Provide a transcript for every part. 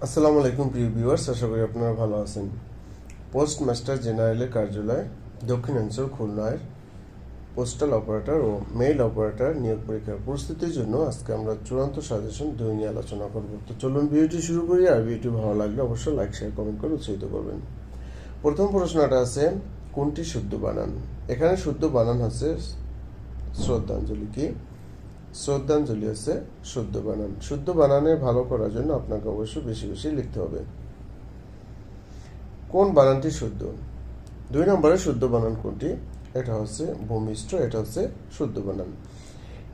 আসসালামু আলাইকুম প্রিয় ভিউয়ার্স, আশা করি আপনারা ভালো আছেন। পোস্ট মাস্টার জেনারেলের কার্যালয় দক্ষিণাঞ্চল খুলনার পোস্টাল অপারেটর ও মেইল অপারেটর নিয়োগ পরীক্ষার প্রস্তুতির জন্য আজকে আমরা চূড়ান্ত সাজেশন 2 নিয়ে আলোচনা করব। তো চলুন ভিডিওটি শুরু করি। আর ভিডিওটি ভালো লাগলে অবশ্যই লাইক, শেয়ার, কমেন্ট করে উৎসাহিত করবেন। প্রথম প্রশ্নটা আছে, কোনটি শুদ্ধ বানান? এখানে শুদ্ধ বানান হচ্ছে শ্রদ্ধাঞ্জলি। কি? শ্রদ্ধাঞ্জলি হচ্ছে শুদ্ধ বানান। শুদ্ধ বানানে ভালো করার জন্য আপনাকে অবশ্যই বেশি বেশি লিখতে হবে। কোন বানানটি শুদ্ধ? 2 নম্বরে শুদ্ধ বানান কোনটি? এটা হচ্ছে ভূমিষ্ঠ, এটা হচ্ছে শুদ্ধ বানান।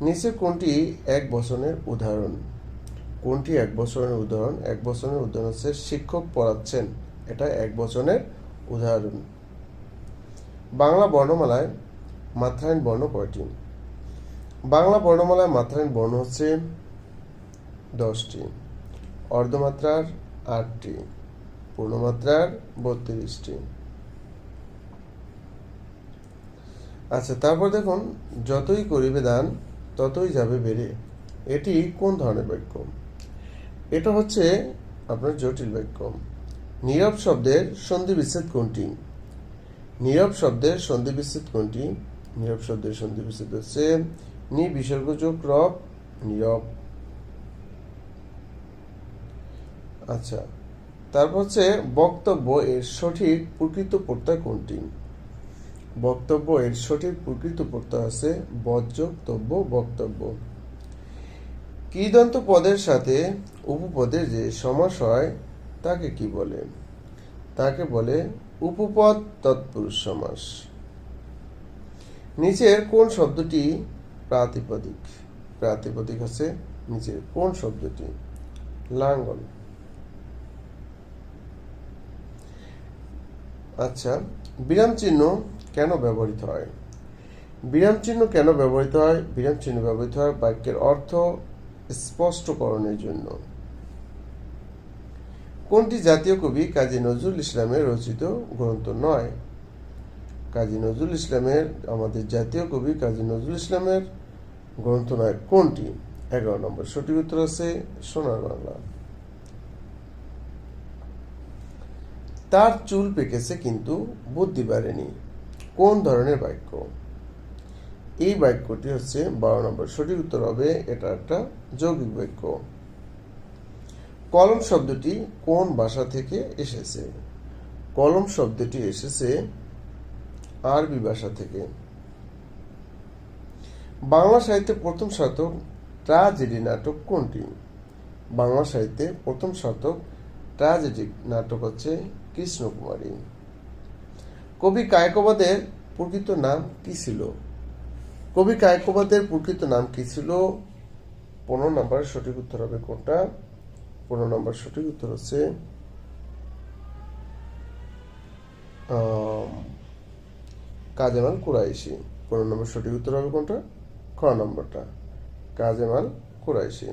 নিচে কোনটি এক বচনের উদাহরণ? কোনটি এক বচনের উদাহরণ? এক বচনের উদাহরণ হচ্ছে শিক্ষক পড়াচ্ছেন, এটা এক বচনের উদাহরণ। বাংলা বর্ণমালায় মাত্রাহীন বর্ণ কয়টি? বাংলা বর্ণমালায় মাত্রাহীন বর্ণ হচ্ছে 10টি, অর্ধমাত্রার 8টি, পূর্ণমাত্রার 32টি। আচ্ছা, তারপর দেখুন, যতই করিবে দান ততই যাবে বেড়ে। এটি কোন ধরনের বাক্য? এটা হচ্ছে আপনার জটিল বাক্য। নীরব শব্দের সন্ধি বিচ্ছেদ কোনটি? নীরব শব্দের সন্ধি বিচ্ছেদ কোনটি? নীরব শব্দের সন্ধি বিচ্ছেদ হচ্ছে নি বিসর্গযোগ রব, নীরব। আচ্ছা, তারপর হচ্ছে বক্তব্য এর সঠিক প্রকৃত প্রত্যয় কোনটি? বক্তব্য এর সঠিক প্রকৃত প্রত্যয় আছে বজ্যোক্তব্য, বক্তব্য। কৃদন্ত পদের সাথে উপপদের যে সমাস হয় তাকে কি বলে? তাকে বলে উপপদ তৎপুরুষ সমাস। নিচের কোন শব্দটি প্রাতিপদিক? প্রাতিপদিক হচ্ছে নিচের কোন শব্দটি? লাঙ্গল। আচ্ছা, বিরাম চিহ্ন কেন ব্যবহৃত হয়? বিরাম চিহ্ন কেন ব্যবহৃত হয়? বিরাম চিহ্ন ব্যবহৃত হয় বাক্যের অর্থ স্পষ্টকরণের জন্য। কোনটি জাতীয় কবি কাজী নজরুল ইসলামের রচিত গ্রন্থ নয়? কাজী নজরুল ইসলামের, আমাদের জাতীয় কবি কাজী নজরুল ইসলামের গ্রন্থ নয়। কোনটি? 11 নম্বর সঠিক উত্তর আছে সোনার বাংলা। তার চুল পেকেছে কিন্তু বুদ্ধি বাড়েনি, কোন ধরনের বাক্য? এই বাক্যটি হচ্ছে 12 নম্বর সঠিক উত্তর হবে, এটা একটা যৌগিক বাক্য। কলম শব্দটি কোন ভাষা থেকে এসেছে? কলম শব্দটি এসেছে আরবি ভাষা থেকে। বাংলা সাহিত্যে প্রথম শতক ট্র্যাজেডি নাটক কোনটি? বাংলা সাহিত্যে প্রথম শতক ট্র্যাজেডি নাটক হচ্ছে কৃষ্ণকুমারী। কবি কায়কোবাদের প্রকৃত নাম কি ছিল? কবি কায়কোবাদের প্রকৃত নাম কি ছিল? 15 নম্বরের সঠিক উত্তর হবে কোনটা? 15 নম্বর সঠিক উত্তর হচ্ছে কাজেমাল কুরাইশি। 15 নম্বর সঠিক উত্তর হবে কোনটা? খ নম্বরটা, কাজেমাল কুরাইশি।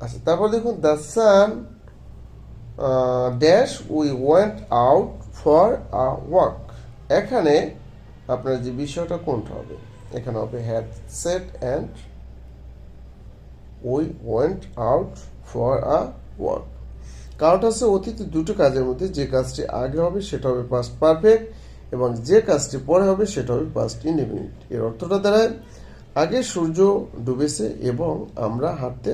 আচ্ছা, তারপর দেখুন, the sun dash we went out for a walk. এখানে আপনার যে বিষয়টা কোনটা হবে? এখানে হবে had set and we went out for a walk. কারণটা হচ্ছে অতীতে দুটো কাজের মধ্যে যে কাজটি আগে হবে সেটা হবে পাস্ট পারফেক্ট, এবং যে কাজটি পরে হবে সেটা হবে পাস্ট ইনডেফিনিট। এর অর্থটা দাঁড়ায় আগে সূর্য ডুবেছে এবং আমরা হাঁটতে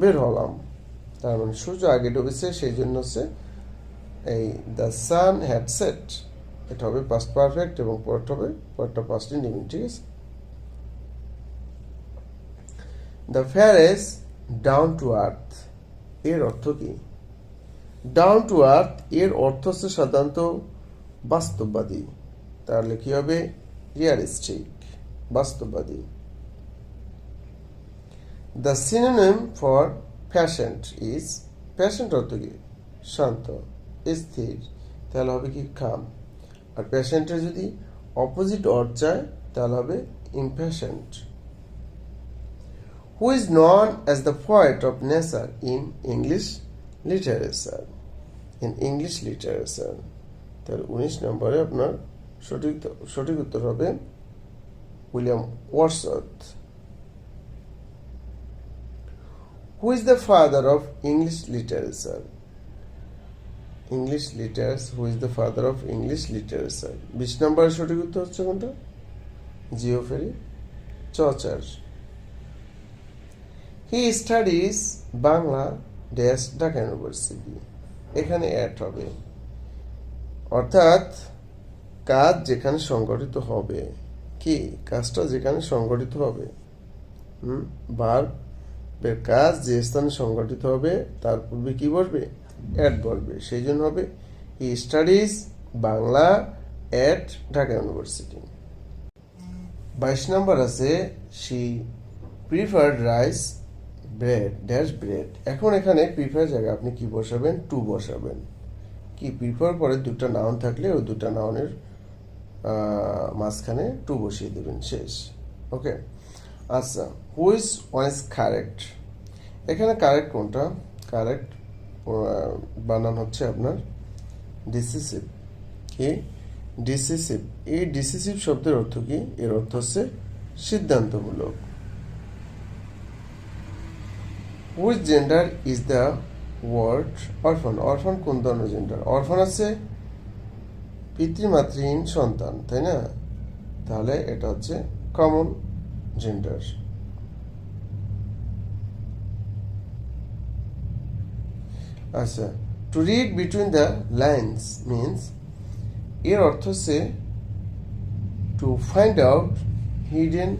বের হলাম। তার মানে সূর্য আগে ডুবেছে, সেই জন্য হচ্ছে এই দ্য সান হ্যাড সেট, এটা হবে পাস্ট পারফেক্ট এবং পরেরটা পাস্ট ইনডেফিনিট। ঠিক আছে। দ্য ফেয়ারেস ডাউন টু আর্থ এর অর্থ কি? ডাউন টু আর্থ এর অর্থ হচ্ছে সাধারণত বাস্তববাদী, তাহলে কি হবে? রিয়ালিস্টিক, বাস্তববাদী। The synonym for patient is, patient অর্থ কি? শান্ত, স্থির, তাহলে হবে কি? কাম। আর প্যাশেন্টের যদি অপোজিট অর্থ চায় তাহলে হবে impatient. Who is known as the poet of nature in English literature? In English literature, তাহলে 19 নম্বরে আপনার সঠিক উত্তর হবে William Wordsworth. Who is the father of English literature? English literature, who is the father of English literature? 20 নম্বরের সঠিক উত্তর হচ্ছে কোনটা? Geoffrey Chaucer. He studies Bangla dash Dhaka university. এখানে অ্যাড হবে, অর্থাৎ কাজ যেখানে সংগঠিত হবে, কি কাজটা যেখানে সংগঠিত হবে, ভার্বের কাজ যে স্থানে সংগঠিত হবে তার পূর্বে কি বসবে? অ্যাট বসবে। সেই জন্য হবে হি studies Bangla at Dhaka university. 22 নম্বর আছে she preferred rice bread dash bread. এখন এখানে প্রিফার জায়গায় আপনি কি বসাবেন? টু বসাবেন। কি প্রিফার পরে দুটো নাউন থাকলে ওই দুটো নাউনের মাঝখানে টু বসিয়ে দেবেন, শেষ। ওকে, আচ্ছা, হুইচ ওয়ান ইজ কারেক্ট? এখানে কারেক্ট কোনটা? কারেক্ট বানান হচ্ছে আপনার ডিসিসিভ। কি ডিসিসিভ? এই ডিসিসিভ শব্দের অর্থ কি? এর অর্থ হচ্ছে সিদ্ধান্তমূলক। Which gender is the word orphan? Orphan কোন ধরনের জেন্ডার? অরফান আছে পিতৃমাতৃহীন সন্তান, তাই না? তাহলে এটা হচ্ছে কমন জেন্ডার। আচ্ছা, to read between the lines means, এর অর্থ হচ্ছে to find out hidden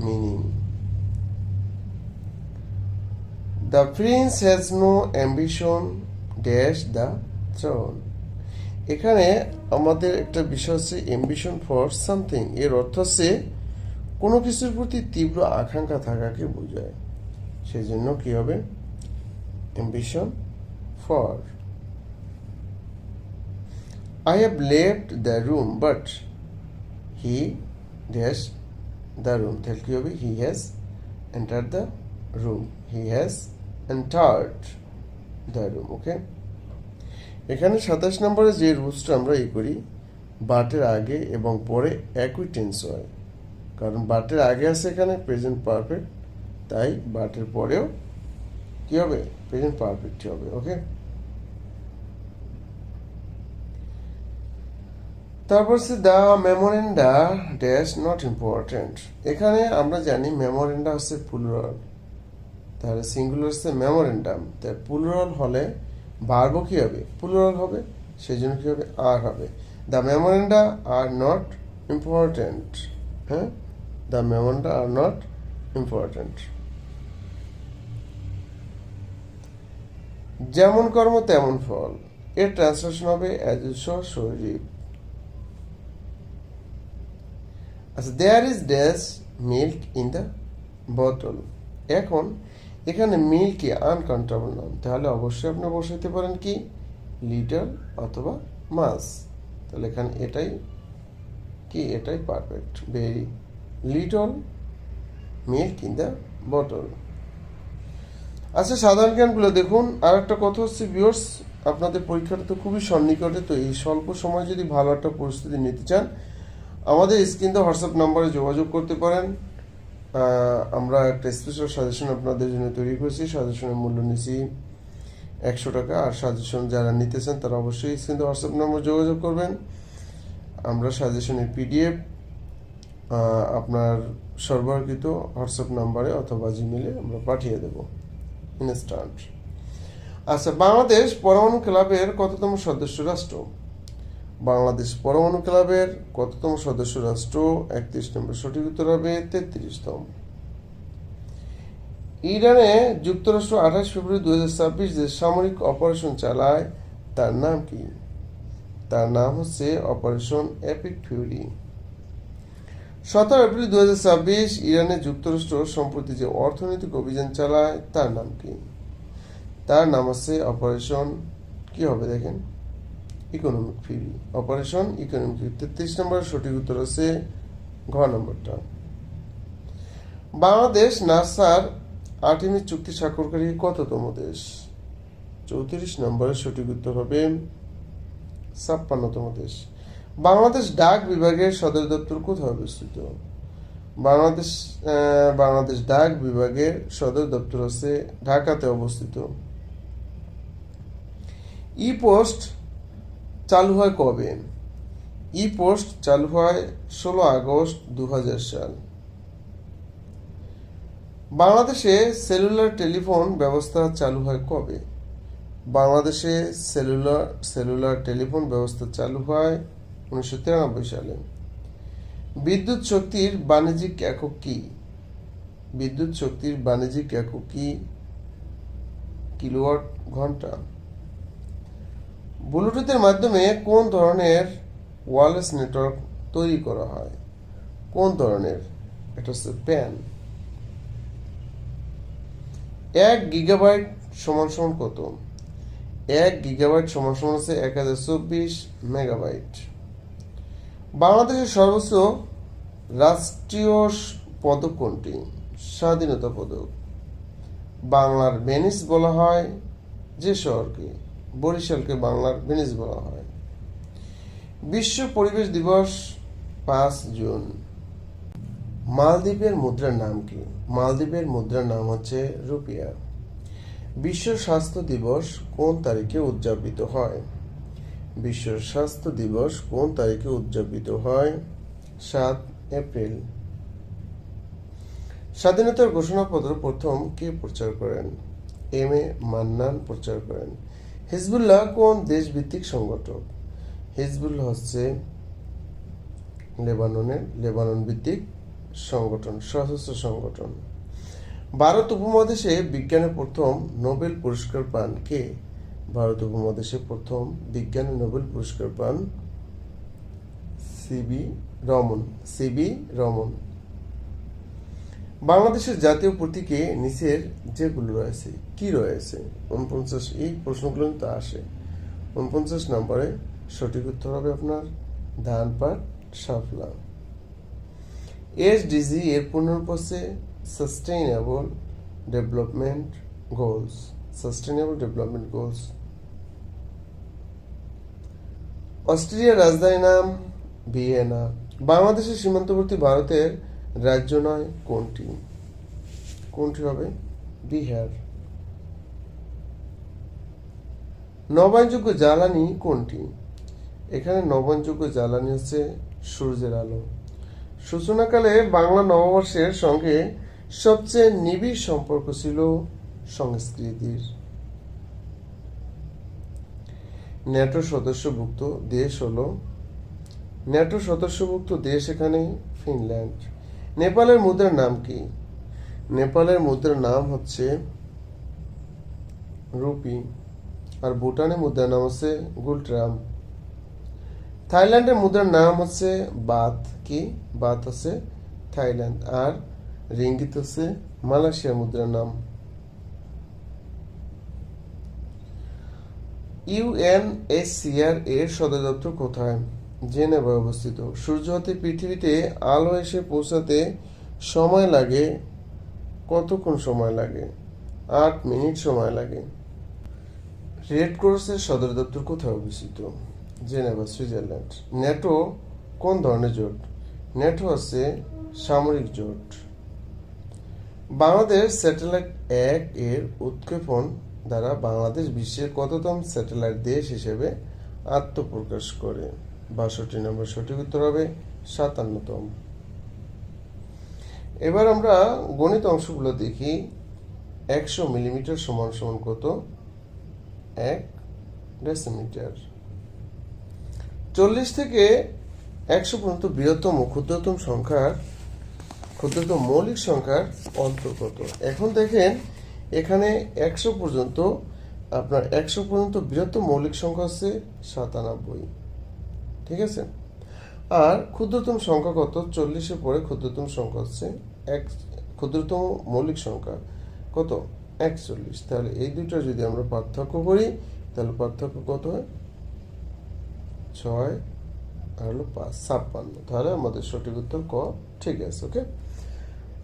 meaning. The prince has no ambition dash the throne. এখানে আমাদের একটা বিষয় হচ্ছে অ্যাম্বিশন ফর সামথিং। এর অর্থ হচ্ছে কোনো কিছুর প্রতি তীব্র আকাঙ্ক্ষা থাকাকে বোঝায়। সেই জন্য কি হবে? Ambition for. I have left the room but he dash the room. তাহলে কি হবে? He has entered the room. He has entered the room. ওকে, এখানে 27 নম্বরে যে রুলসটা আমরা করি, বাটের আগে এবং পরে একই টেন্স হয়, কারণ বাটের আগে আছে এখানে প্রেজেন্ট পারফেক্ট, তাই বাটের পরেও কি হবে? প্রেজেন্ট পারফেক্ট হবে। ওকে, তারপর হচ্ছে the memoranda dash not important. এখানে আমরা জানি মেমোরেন্ডা হচ্ছে প্লুরাল, তাহলে সিঙ্গুলার হচ্ছে মেমোরেন্ডাম, তাই প্লুরাল হলে ভার্বও কি হবে? প্লুরাল হবে। সেই জন্য কি হবে? আর হবে। The memoranda are not important. হ্যাঁ, the memoranda are not important. যেমন কর্ম তেমন ফল, এর ট্রান্সলেশন হবে as you sow so reap. আচ্ছা, there is dash milk in the বোতল। এখন এখানে মিল্ক আনকাউন্টেবল নাম, তাহলে অবশ্যই আপনি বসাইতে পারেন কি? লিটল অথবা মাস। তাহলে এখানে এটাই কি? এটাই perfect. Very little milk in the বোতল। আচ্ছা, সাধারণ জ্ঞানগুলো দেখুন। আর একটা কথা হচ্ছে ভিউয়ার্স, আপনাদের পরীক্ষাটা তো খুবই সন্নিকটে, তো এই স্বল্প সময় যদি ভালো একটা প্রস্তুতি নিতে চান, আমাদের স্ক্রিনে হোয়াটসঅ্যাপ নম্বরে যোগাযোগ করতে পারেন। আমরা একটা স্পেশাল সাজেশন আপনাদের জন্য তৈরি করেছি। সাজেশনের মূল্য নিচ্ছি 100 টাকা। আর সাজেশন যারা নিতে চান তারা অবশ্যই স্ক্রিনে হোয়াটসঅ্যাপ নম্বর যোগাযোগ করবেন। আমরা সাজেশনের পিডিএফ আপনার সরবরাহকৃত হোয়াটসঅ্যাপ নাম্বারে অথবা জিমেলে আমরা পাঠিয়ে দেব ইনস্ট্যান্ট। আচ্ছা, বাংলাদেশ পরমাণু ক্লাবের কততম সদস্য রাষ্ট্র? বাংলাদেশ পরমাণু ক্লাবের কততম সদস্য রাষ্ট্র? 31 নম্বর সঠিক উত্তর হবে 33তম। ইরানে যুক্তরাষ্ট্র 28 ফেব্রুয়ারি 2026 যে সামরিক অপারেশন চালায় তার নাম কি? তার নাম হচ্ছে অপারেশন এপিক ফিউরি। 17 এপ্রিল 2026 ইরানে যুক্তরাষ্ট্র সম্প্রতি যে অর্থনৈতিক অভিযান চালায় তার নাম কি? তার নাম হচ্ছে অপারেশন কি হবে? দেখেন, economic Fury, operation economic Fury. 33 নম্বরের সঠিক উত্তর হচ্ছে ঘ নম্বরটা। বাংলাদেশ নাসার আর্টেমিস চুক্তি স্বাক্ষরকারী কততম দেশ? 34 নম্বরের সঠিক উত্তর হবে 56তম দেশ। বাংলাদেশ ডাক বিভাগের সদর দপ্তর কোথায় অবস্থিত? বাংলাদেশ বাংলাদেশ ডাক বিভাগের সদর দপ্তর হচ্ছে ঢাকাতে অবস্থিত। ই পোস্ট চালু হয় কবে? ই পোস্ট চালু হয় 16 আগস্ট 2000 সাল। বাংলাদেশে সেলুলার টেলিফোন ব্যবস্থা চালু হয় কবে? বাংলাদেশে সেলুলার টেলিফোন ব্যবস্থা চালু হয় 1993 সালে। বিদ্যুৎ শক্তির বাণিজ্যিক একক কি? বিদ্যুৎ শক্তির বাণিজ্যিক একক কি? কিলোওয়াট ঘন্টা। ব্লুটুথের মাধ্যমে কোন ধরনের ওয়্যারলেস নেটওয়ার্ক তৈরি করা হয়? কোন ধরনের? এটা হচ্ছে প্যান। 1 গিগাবাইট সমান সমান কত? 1 গিগাবাইট সমান সমান হচ্ছে 1024 মেগাবাইট। বাংলাদেশের সর্বোচ্চ রাষ্ট্রীয় পদক কোনটি? স্বাধীনতা পদক। বাংলার ভেনিস বলা হয় যে শহরকে? বরিশালকে বাংলার ভেনিস বলা হয়। বিশ্ব পরিবেশ দিবস 5 জুন। মালদ্বীপের মুদ্রার নাম কি? মালদ্বীপের মুদ্রার নাম হচ্ছে রুপিয়া। বিশ্ব স্বাস্থ্য দিবস কোন তারিখে উদযাপিত হয়? বিশ্ব স্বাস্থ্য দিবস কোন তারিখে উদযাপিত হয়? 7 এপ্রিল। স্বাধীনতার ঘোষণাপত্র প্রথম কে প্রচার করেন? এম এ মান্নান প্রচার করেন। হিজবুল্লাহ কোন দেশভিত্তিক সংগঠন? হিজবুল্লাহ হচ্ছে লেবানন ভিত্তিক সংগঠন, সশস্ত্র সংগঠন। ভারত উপমহাদেশে বিজ্ঞানে প্রথম নোবেল পুরস্কার পান কে? ভারত উপমহাদেশে প্রথম বিজ্ঞানে নোবেল পুরস্কার পান সিবি রমন। বাংলাদেশের জাতীয় প্রতীকে নিচের যেগুলো রয়েছে কি রয়েছে? 49। এই প্রশ্নগুলো তো আসে। 49 নম্বরে সঠিক উত্তর হবে আপনার ধান, পাট, শাপলা। এসডিজি এর পূর্ণরূপ হচ্ছে sustainable development goals. Sustainable development goals. অস্ট্রেলিয়ার রাজধানীর নাম ভিয়েনা। বাংলাদেশের সীমান্তবর্তী ভারতের রাজ্য নয় কোনটি? কোনটি হবে? বিহার। নবায়নযোগ্য জ্বালানি কোনটি? এখানে নবায়নযোগ্য জ্বালানি হচ্ছে সূর্যের আলো। সূচনাকালে বাংলা নববর্ষের সঙ্গে সবচেয়ে নিবিড় সম্পর্ক ছিল সংস্কৃতির। ন্যাটো সদস্যভুক্ত দেশ হলো ন্যাটো সদস্যভুক্ত দেশ এখানে ফিনল্যান্ড। নেপালের মুদ্রার নাম কি? নেপালের মুদ্রার নাম হচ্ছে রুপি। আর ভুটানের মুদ্রার নাম হচ্ছে গুলট্রাম। থাইল্যান্ডের মুদ্রার নাম হচ্ছে বাত। কি? বাত হচ্ছে থাইল্যান্ড। আর রিঙ্গিত হচ্ছে মালয়েশিয়া মুদ্রার নাম। ইউএনএইচসিআর এর সদর দপ্তর কোথায়? জেনেভায় অবস্থিত। সূর্য হতে পৃথিবীতে আলো এসে পৌঁছাতে সময় লাগে কতক্ষণ সময় লাগে? 8 মিনিট সময় লাগে। রেড ক্রসের সদর দপ্তর কোথায় অবস্থিত? Geneva, Switzerland. ন্যাটো কোন ধরনের জোট? ন্যাটো হচ্ছে সামরিক জোট। বাংলাদেশ স্যাটেলাইট 1 এর উৎক্ষেপণ দ্বারা বাংলাদেশ বিশ্বের কততম স্যাটেলাইট দেশ হিসেবে আত্মপ্রকাশ করে? 62 নম্বর সঠিক উত্তর হবে 57তম। এবার আমরা গণিত অংশগুলো দেখি। 100 মিলিমিটার সমান সমান কত? 1 ডেসিমিটার। 40 থেকে 100 পর্যন্ত বৃহত্তম ক্ষুদ্রতম মৌলিক সংখ্যার অন্তর কত? এখন দেখেন এখানে 100 পর্যন্ত বৃহত্তম মৌলিক সংখ্যা হচ্ছে 97। ঠিক আছে। আর ক্ষুদ্রতম সংখ্যা কত? 40-এর পরে ক্ষুদ্রতম সংখ্যা হচ্ছে ক্ষুদ্রতম মৌলিক সংখ্যা কত? 41। তাহলে এই দুটো যদি আমরা পার্থক্য করি তাহলে পার্থক্য কত হয়? 6 আর হলো 5, 56। তাহলে আমাদের সঠিক উত্তর ক। ঠিক আছে। ওকে,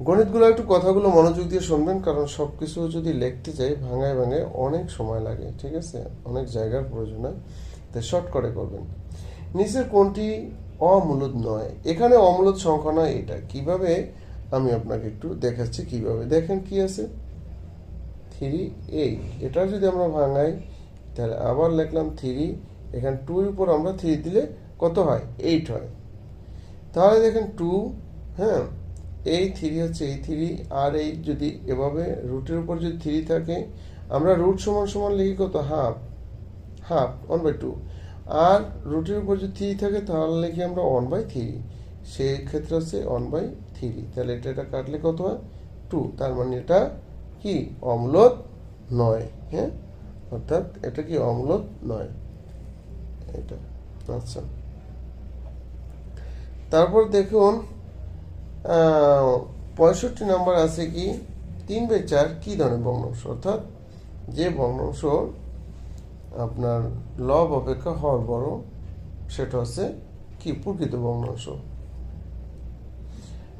গণিতগুলো একটু কথাগুলো মনোযোগ দিয়ে শুনবেন, কারণ সবকিছু যদি লিখতে যাই ভাঙায় অনেক সময় লাগে। ঠিক আছে, অনেক জায়গার প্রয়োজন হয়, তাই শর্টকাটে করবেন। নিচের কোনটি অমূলদ নয়। এখানে অমূলদ সংখ্যা নয়, এটা কিভাবে আমি আপনাকে একটু দেখাচ্ছি কিভাবে। দেখেন কি আছে 3 8, এটা যদি আমরা ভাঙাই তাহলে আবার লিখলাম 3, এখানে 2 এর উপর আমরা 3 দিলে কত হয় 8 হয়। তাহলে দেখেন 2, হ্যাঁ, এই 3 হচ্ছে এই 3 আর এই যদি এভাবে রুটের উপর যদি 3 থাকে আমরা রুট সমান সমান লিখি কত হাফ, হাফ 1/2, আর রুটের উপর যদি 3 থাকে তাহলে লিখি আমরা 1/3, সেই ক্ষেত্রে হচ্ছে 1/3। তাহলে এটা কাটলে কত হয় 2, তার মানে এটা কি অম্লত নয়। হ্যাঁ, অর্থাৎ এটা কি অম্লত নয় এটা। আচ্ছা, তারপর দেখুন 65 নম্বর আছে কি 3/4 কি ধরনের ভগ্নাংশ, অর্থাৎ যে ভগ্নাংশ আপনার লব অপেক্ষা হর বড় সেটা হচ্ছে কি প্রকৃত ভগ্নাংশ।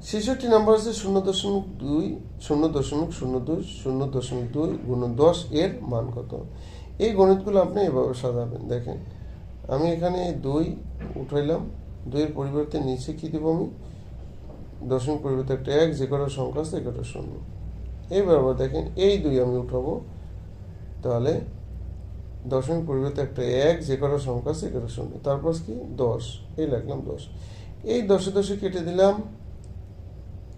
66 নম্বর আছে 0.2 0.02 0.2 গুণন 10 এর মান কত। এই গণিতগুলো আপনি এভাবে সাজাবেন। দেখেন আমি এখানে 2 উঠাইলাম, 2 এর পরিবর্তে নিচে কি দেবো আমি দশমিক পরিবর্তে একটা 1, যে কটা সংখ্যা আছে একটা 0। এইবার দেখেন এই 2 আমি উঠাবো, তাহলে দশমিক পরিবর্তে একটা 1, যে কটা সংখ্যা আছে একটা 0, তারপর কি 10, এই লিখলাম 10। এই 10 10 কেটে দিলাম,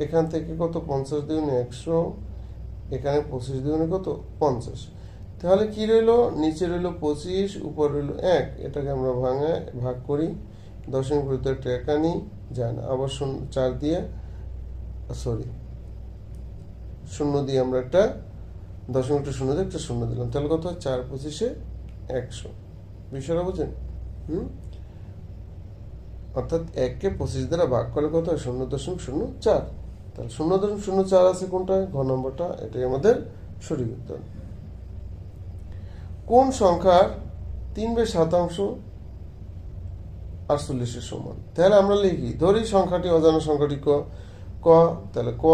এখান থেকে কত 50 দুগুণে 100, এখানে 25 দুগুণে কত 50। তাহলে কি রইলো নিচে রইলো 25, উপর রইলো 1, এটাকে আমরা ভাগ করি, দশমিক পরিবর্তে একটা 1 আনি, যায় না, আবার 4 দিয়ে সরি 0 দিয়ে আমরা একটা দশমিকটা 0 দিয়ে একটা 0 দিলাম, তাহলে কত 4 25 100। বিষয়টা বুঝেন? অর্থাৎ 1কে 25 দ্বারা ভাগ করে কত হয় 0.04। তাহলে 0.04 আছে কোনটা ঘ নম্বরটা, এটাই আমাদের সঠিক উত্তর। কোন সংখ্যার 3/7 48 সমান। তাহলে আমরা লিখি, ধরি সংখ্যাটি অজানা সংখ্যাটি ক, তাহলে ক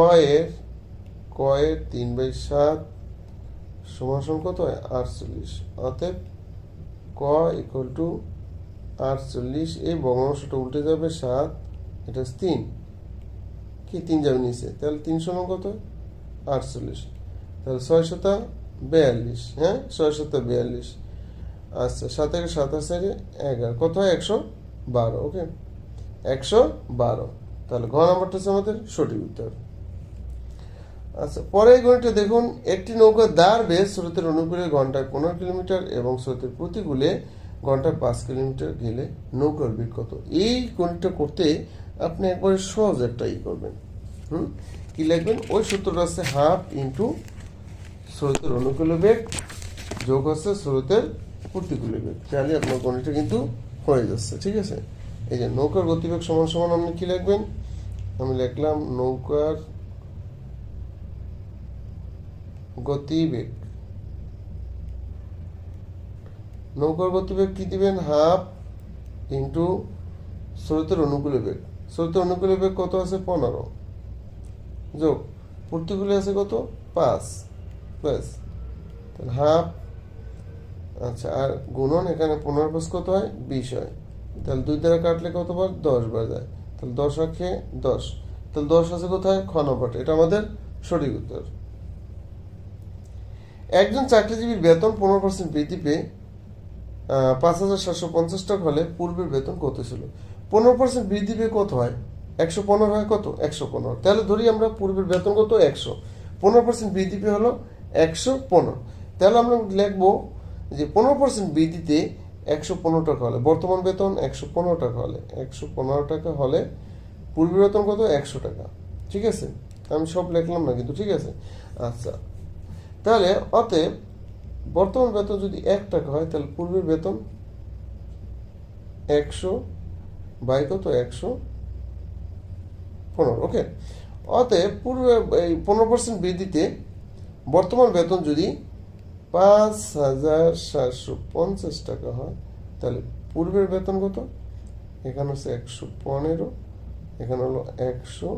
এর 3/7 সমান কত হয় 48। অতএব ক ইকুয়াল টু 48, এই ভগ্নাংশটা উল্টে যাবে 7, এটা 3, কি 3 যাবে নিচে, তাহলে 3 সমান কত 48, তাহলে 6 7 42, হ্যাঁ 6 7 42। আচ্ছা 7 থেকে 7 আছে 11, কত হয় 112। ওকে 112, তাহলে ঘ নাম্বারটা হচ্ছে আমাদের সঠিক উত্তর। আচ্ছা, পরে এই গণিতটা দেখুন, একটি নৌকার দাঁড় বেশ স্রোতের অনুকূলে ঘন্টায় 15 কিলোমিটার এবং স্রোতের প্রতিকূলে ঘন্টায় 5 কিলোমিটার গেলে নৌকার বেগ কত। এই গণিতটা করতে আপনি একবারে সহজ একটা করবেন। কি লিখবেন, ওই সূত্রটা আছে হাফ ইন্টু স্রোতের অনুকূলে বেগ যোগ হচ্ছে স্রোতের প্রতিকূলে বেগ, তাহলে আপনার গণিতটা কিন্তু হয়ে যাচ্ছে। ঠিক আছে, এই যে নৌকার গতিবেগ সমান সমান আপনি কি লিখবেন, আমি লিখলাম নৌকার গতিবেগ, নৌকার গতিবেগ কি দিবেন হাফ ইন্টু স্রোতের অনুকূলে বেগ। স্রোতের অনুকূলে বেগ কত আছে 15 যোগ প্রতিকূলে আছে কত 5 প্লাস, তাহলে হাফ। আচ্ছা, আর গুণন এখানে 15 প্লাস কত হয় 20 হয়, তাহলে 2 দ্বারা কাটলে কত বার 10 বার যায়, তাহলে 10 রাখে 10, তাহলে 10 আছে কোথায় খ নম্বরটা, এটা আমাদের সঠিক উত্তর। একজন চাকরিজীবীর বেতন 15% বৃদ্ধি পেয়ে 5,750 টাকা হলে পূর্বের বেতন কত ছিল। 15% বৃদ্ধি পেয়ে কত হয় 115 হয়, কত 115। তাহলে ধরি আমরা পূর্বের বেতন কত 100, 15% বৃদ্ধি পেয়ে হলো 115। তাহলে আমরা লিখবো যে 15% বৃদ্ধিতে 115 টাকা হলে, বর্তমান বেতন 115 টাকা হলে, 115 টাকা হলে পূর্বের বেতন কত 100 টাকা। ঠিক আছে, আমি সব লিখলাম না কিন্তু, ঠিক আছে। আচ্ছা, তাহলে অতএব বর্তমান বেতন যদি 1 টাকা হয় তাহলে পূর্বের বেতন 100 বাই কত 115। ওকে, অতএব পূর্বে এই 15% বৃদ্ধিতে বর্তমান বেতন যদি 5,750 টাকা হয় তাহলে পূর্বের বেতন কত, এখানে হচ্ছে 115, এখানে হলো 100,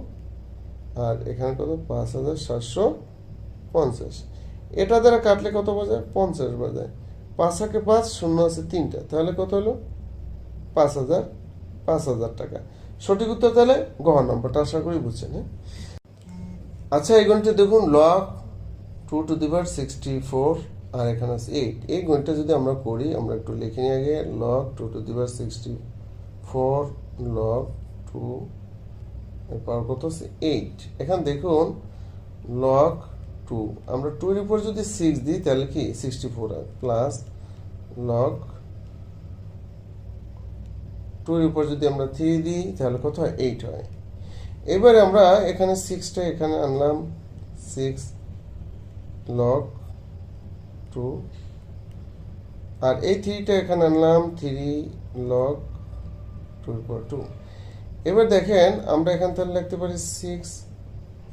আর এখানে কত 5,750। এটা দ্বারা কাটলে কত বাজায় 50 বাজায়, 5 থেকে 5 শূন্য আছে 3টা, তাহলে কত হলো 5,000 5,000 টাকা। সঠিক উত্তর তাহলে গ নম্বরটা, আশা করি বুঝছেন। হ্যাঁ, আচ্ছা এই গণিতটা দেখুন, log 2 to the power 64 আর এখানে আছে 8। এই গণিতটা যদি আমরা করি, আমরা একটু লিখে নিই আগে। log 2 to the power 64 log 2 এর পাওয়ার কত আছে 8। এখানে দেখুন log 2, আমরা 2 এর উপর যদি 6 দিই তাহলে কি 64 হয়, প্লাস log 2 এর উপর যদি আমরা 3 দিই তাহলে কত হয় 8 হয়। এবারে আমরা এখানে 6টা এখানে আনলাম, 6 log 2, আর এই 3টা এখানে আনলাম, 3 log 2 এর উপর 2। এবার দেখেন আমরা এখান থেকে লিখতে পারি 6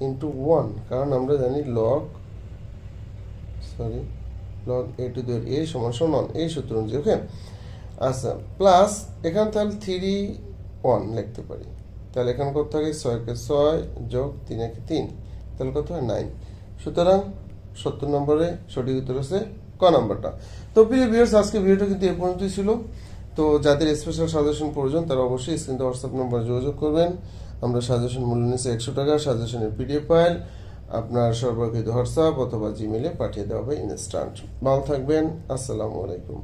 into 1, কারণ আমরা জানি log a to the a সমান সমান এই সূত্র অনুযায়ী। ওকে, আচ্ছা প্লাস এখানে তাহলে 3 1 লিখতে পারি, তাহলে এখানে কত থাকে 6 কে 6 যোগ 3 কে 3, তাহলে কত হয় 9। সুতরাং 70 নম্বরে সঠিক উত্তর আছে ক নম্বরটা। তো প্রিয় ভিউয়ার্স, আজকে ভিডিওটা কিন্তু এ পর্যন্তই ছিল। তো যাদের স্পেশাল সাজেশন প্রয়োজন তারা অবশ্যই স্ক্রিনে হোয়াটসঅ্যাপ নম্বরে যোগাযোগ করবেন। আমরা সাজেশন মূল্য নিচ্ছি 100 টাকা। সাজেশনের পিডিএফ ফাইল আপনার সর্বকৃত হোয়াটসঅ্যাপ অথবা জিমেলে পাঠিয়ে দেওয়া হবে ইনস্ট্যান্ট। ভালো থাকবেন, আসসালামু আলাইকুম।